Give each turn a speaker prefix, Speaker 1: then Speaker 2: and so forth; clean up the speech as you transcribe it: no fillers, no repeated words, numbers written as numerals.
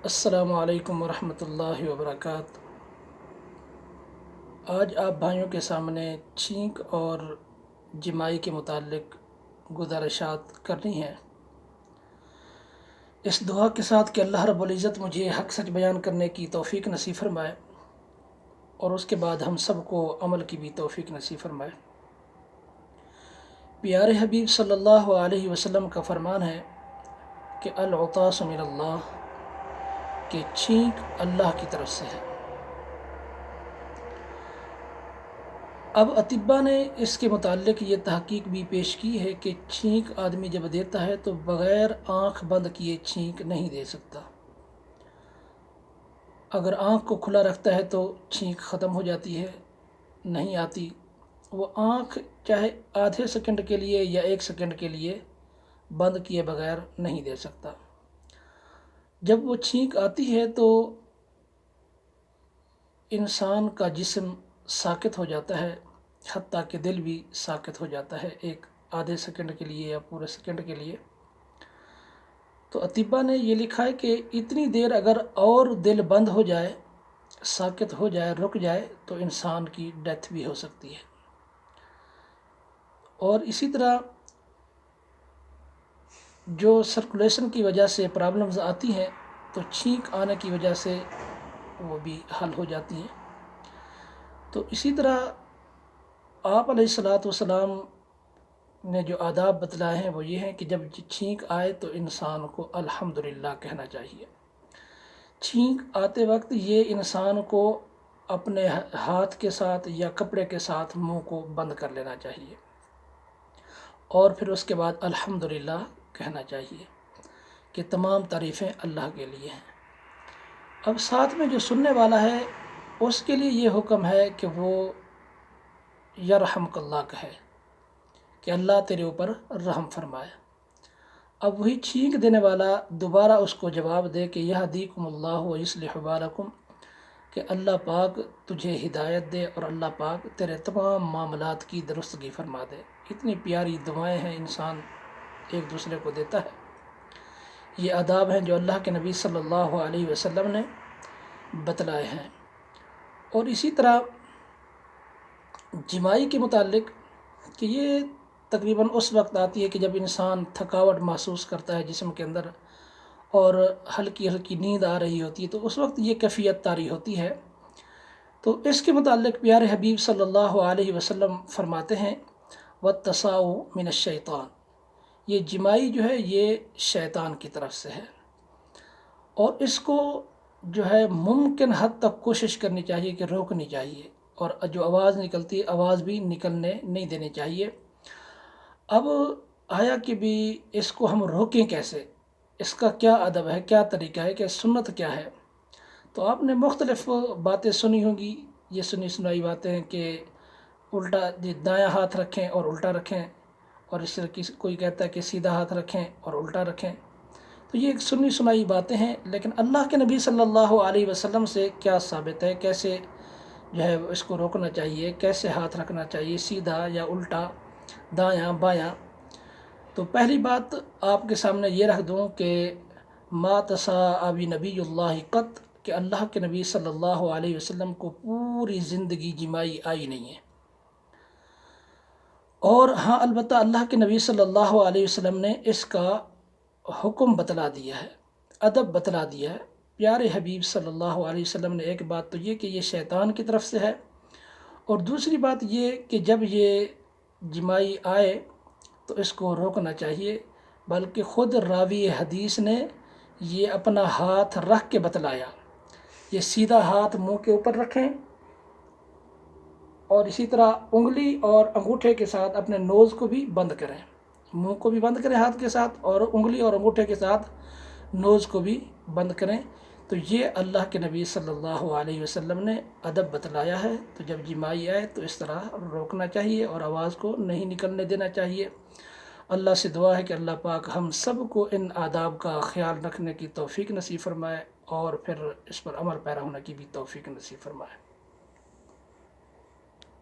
Speaker 1: السلام علیکم ورحمۃ اللہ وبرکاتہ۔ آج آپ بھائیوں کے سامنے چھینک اور جمائی کے متعلق گزارشات کرنی ہیں، اس دعا کے ساتھ کہ اللہ رب العزت مجھے حق سچ بیان کرنے کی توفیق نصیب فرمائے اور اس کے بعد ہم سب کو عمل کی بھی توفیق نصیب فرمائے۔ پیارے حبیب صلی اللہ علیہ وسلم کا فرمان ہے کہ العطاس من اللہ، کہ چھینک اللہ کی طرف سے ہے۔ اب اطباء نے اس کے متعلق یہ تحقیق بھی پیش کی ہے کہ چھینک آدمی جب دیتا ہے تو بغیر آنکھ بند کیے چھینک نہیں دے سکتا۔ اگر آنکھ کو کھلا رکھتا ہے تو چھینک ختم ہو جاتی ہے، نہیں آتی۔ وہ آنکھ چاہے آدھے سیکنڈ کے لیے یا 1 سیکنڈ کے لیے بند کیے بغیر نہیں دے سکتا۔ جب وہ چھینک آتی ہے تو انسان کا جسم ساکت ہو جاتا ہے، حتیٰ کہ دل بھی ساکت ہو جاتا ہے ایک آدھے سیکنڈ کے لیے یا پورے سیکنڈ کے لیے۔ تو اطباء نے یہ لکھا ہے کہ اتنی دیر اگر اور دل بند ہو جائے، ساکت ہو جائے، رک جائے تو انسان کی ڈیتھ بھی ہو سکتی ہے۔ اور اسی طرح جو سرکولیشن کی وجہ سے پرابلمز آتی ہیں تو چھینک آنے کی وجہ سے وہ بھی حل ہو جاتی ہیں۔ تو اسی طرح آپ علیہ الصلاۃ والسلام نے جو آداب بتلائے ہیں وہ یہ ہیں کہ جب چھینک آئے تو انسان کو الحمدللہ کہنا چاہیے۔ چھینک آتے وقت یہ انسان کو اپنے ہاتھ کے ساتھ یا کپڑے کے ساتھ منہ کو بند کر لینا چاہیے اور پھر اس کے بعد الحمدللہ کہنا چاہیے کہ تمام تعریفیں اللہ کے لیے ہیں۔ اب ساتھ میں جو سننے والا ہے اس کے لیے یہ حکم ہے کہ وہ یرحمک اللہ کہے، کہ اللہ تیرے اوپر رحم فرمائے۔ اب وہی چھینک دینے والا دوبارہ اس کو جواب دے کہ یہدیکم اللہ ویصلح بالکم، کہ اللہ پاک تجھے ہدایت دے اور اللہ پاک تیرے تمام معاملات کی درستگی فرما دے۔ اتنی پیاری دعائیں ہیں انسان ایک دوسرے کو دیتا ہے۔ یہ آداب ہیں جو اللہ کے نبی صلی اللہ علیہ وسلم نے بتلائے ہیں۔ اور اسی طرح جمائی کے متعلق کہ یہ تقریباً اس وقت آتی ہے کہ جب انسان تھکاوٹ محسوس کرتا ہے جسم کے اندر اور ہلکی ہلکی نیند آ رہی ہوتی ہے، تو اس وقت یہ کیفیت طاری ہوتی ہے۔ تو اس کے متعلق پیارے حبیب صلی اللہ علیہ وسلم فرماتے ہیں وَالتَّصَاؤُ مِنَ الشَّيْطَانِ، یہ جمائی جو ہے یہ شیطان کی طرف سے ہے، اور اس کو جو ہے ممکن حد تک کوشش کرنی چاہیے کہ روکنی چاہیے، اور جو آواز نکلتی ہے آواز بھی نکلنے نہیں دینی چاہیے۔ اب آیا کہ بھی اس کو ہم روکیں کیسے، اس کا کیا ادب ہے، کیا طریقہ ہے، کہ سنت کیا ہے؟ تو آپ نے مختلف باتیں سنی ہوں گی، یہ سنی سنائی باتیں ہیں کہ الٹا دایاں ہاتھ رکھیں اور الٹا رکھیں، اور اس طرح کوئی کہتا ہے کہ سیدھا ہاتھ رکھیں اور الٹا رکھیں۔ تو یہ ایک سنی سنائی باتیں ہیں، لیکن اللہ کے نبی صلی اللہ علیہ وسلم سے کیا ثابت ہے، کیسے جو ہے اس کو روکنا چاہیے، کیسے ہاتھ رکھنا چاہیے، سیدھا یا الٹا، دایاں بایاں؟ تو پہلی بات آپ کے سامنے یہ رکھ دوں کہ ما تصاء بنبی اللہ قط، کہ اللہ کے نبی صلی اللہ علیہ وسلم کو پوری زندگی جمائی آئی نہیں ہے۔ اور ہاں البتہ اللہ کے نبی صلی اللہ علیہ وسلم نے اس کا حکم بتلا دیا ہے، ادب بتلا دیا ہے۔ پیارے حبیب صلی اللہ علیہ وسلم نے ایک بات تو یہ کہ یہ شیطان کی طرف سے ہے، اور دوسری بات یہ کہ جب یہ جمائی آئے تو اس کو روکنا چاہیے، بلکہ خود راوی حدیث نے یہ اپنا ہاتھ رکھ کے بتلایا۔ یہ سیدھا ہاتھ منہ کے اوپر رکھیں، اور اسی طرح انگلی اور انگوٹھے کے ساتھ اپنے نوز کو بھی بند کریں، منہ کو بھی بند کریں ہاتھ کے ساتھ، اور انگلی اور انگوٹھے کے ساتھ نوز کو بھی بند کریں۔ تو یہ اللہ کے نبی صلی اللہ علیہ وسلم نے ادب بتلایا ہے۔ تو جب جمائی آئے تو اس طرح روکنا چاہیے اور آواز کو نہیں نکلنے دینا چاہیے۔ اللہ سے دعا ہے کہ اللہ پاک ہم سب کو ان آداب کا خیال رکھنے کی توفیق نصیب فرمائے اور پھر اس پر عمل پیرا ہونے کی بھی توفیق نصیب فرمائے۔